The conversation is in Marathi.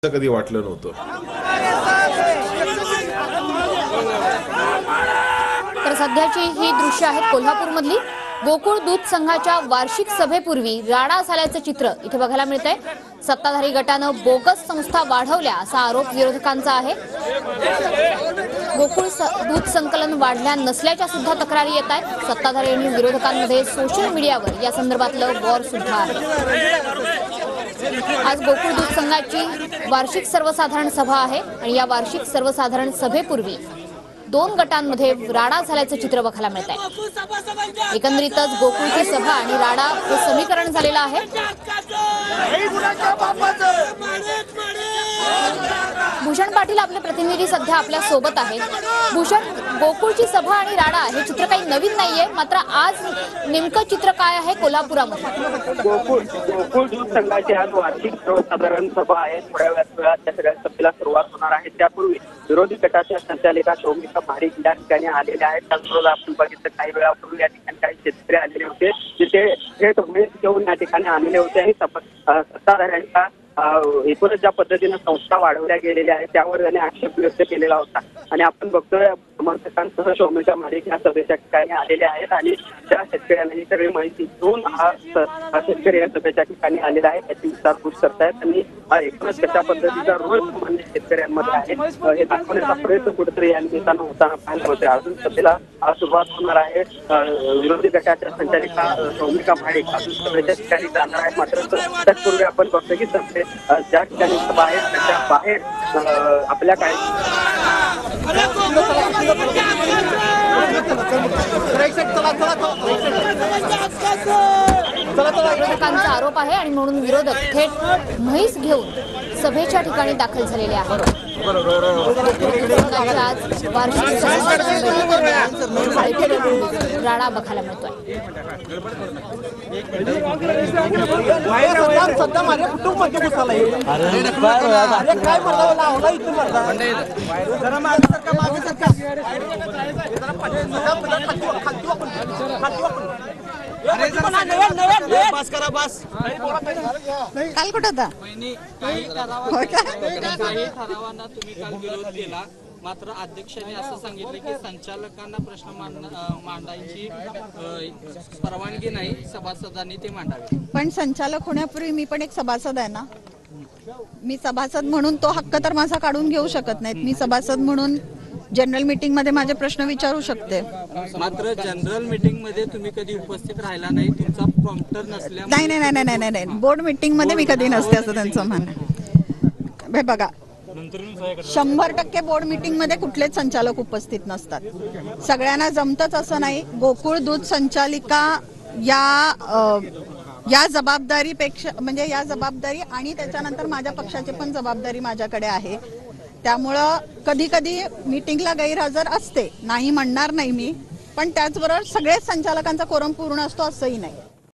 कधी वाटलं नव्हतं। तर सध्याची ही दृश्य आहेत कोल्हापूरमधली। गोकुळ दूध संघाच्या वार्षिक सभेपूर्वी राडा झाल्याचं चित्र इथे बघायला मिळतंय। सत्ताधारी गटानं बोगस संस्था वाढवल्या असा आरोप विरोधकांचा आहे। गोकुळ दूध संकलन वाढल्या नसल्याच्या सुद्धा तक्रारी येत आहेत। सत्ताधारी आणि विरोधकांमध्ये सोशल मीडियावर या संदर्भातलं वॉर सुद्धा आहे। आज गोकुळ दूध संघाची वार्षिक सर्वसाधारण सभा आहे आणि या वार्षिक सर्वसाधारण सभेपूर्वी दोन गटांमध्ये राडा झाल्याचं चित्र बघायला मिळत आहे। एकंदरीतच गोकुळची सभा आणि राडा हे समीकरण झालेलं आहे। भूषण पाटील आपले प्रतिनिधी सध्या आपल्या सोबत आहेत। भूषण, गोकुळची सभा आणि राडा हे चित्र काही नवीन नाहीये, मात्र आज नेमकं चित्र काय आहे कोल्हापुरामध्ये? गोकुळ दूध संघाची आज वार्षिक सर्वसाधारण सभा आहे। थोड्या वेळात त्या सगळ्या सभेला सुरुवात होणार आहे। त्यापूर्वी विरोधी गटाच्या संचालिका शौमिका महाडिक या ठिकाणी आलेल्या आहेत। त्याचबरोबर आपण बघितलं काही वेळापूर्वी या ठिकाणी काही शेतकरी आलेले होते, जिथे थेट उमेद घेऊन या ठिकाणी आलेले होते आणि सत्ताधाऱ्यांच्या एकूणच ज्या पद्धतीनं संस्था वाढवल्या गेलेल्या आहेत त्यावर त्यांनी आक्षेप व्यक्त केलेला होता। आणि आपण बघतोय समर्थकांसह शौमिका महाडिक या सभेच्या ठिकाणी आलेले आहेत आणि त्या शेतकऱ्यांना ही सगळी माहिती घेऊन हा शेतकरी या सभेच्या ठिकाणी आलेला आहे, त्याची विचारपूस करतायत आणि एकूणच कशा पद्धतीचा रोष सामान्य शेतकऱ्यांमध्ये आहे हे दाखवण्याचा प्रयत्न कुठेतरी या निमित्तानं होताना पाहायला होते। अजून सभेला सुरुवात होणार आहे। विरोधी गटाच्या संचालिका शौमिका महाडिक अजून सभेच्या ठिकाणी जाणार आहेत, मात्र त्याचपूर्वी आपण बघतो की सभे ज्या ठिकाणी सभा आहे त्याच्या बाहेर आपल्या काय विरोधकांचा आरोप आहे आणि म्हणून विरोधक थेट म्हैस घेऊन सभेच्या ठिकाणी दाखल झालेले आहेत। आज वार्षिक राडा बघायला मिळतोय। काल कुठं होता? ठरावांना तुम्ही काल विरोध केला, मात्र अध्यक्षांनी असं सांगितलं की संचालकांना प्रश्न मांडायची परवानगी नाही, सभासदांनी ते मांडावे। पण संचालक होण्यापूर्वी मी पण एक सभासद आहे ना। मी सभासद म्हणून तो हक्क तर माझा काढून घेऊ शकत नाहीत। मी सभासद म्हणून जनरल मीटिंग मध्ये माझे प्रश्न विचारू शकते। मात्र जनरल मीटिंग मध्ये तुम्ही कधी उपस्थित राहिला नाही, तुमचा प्रॉम्प्टर नसल्यामुळे नाही नाही नाही नाही बोर्ड मीटिंग मध्ये मी कधी नसते असं त्यांचं म्हणणं आहे। बघा, 100% बोर्ड मीटिंग मध्ये कुठलेच संचालक उपस्थित नसतात। सगळ्यांना जमतच असं नाही। गोकुळ दूध संचालिका या जबाबदारीपेक्षा म्हणजे या जबाबदारी आणि त्याच्यानंतर माझ्या पक्षाची पण जबाबदारी माझ्याकडे आहे। त्यामुळं कधी कधी मीटिंगला गैरहजर असते, नाही म्हणणार नाही मी, पण त्याचबरोबर सगळेच संचालकांचा कोरम पूर्ण असतो असंही नाही।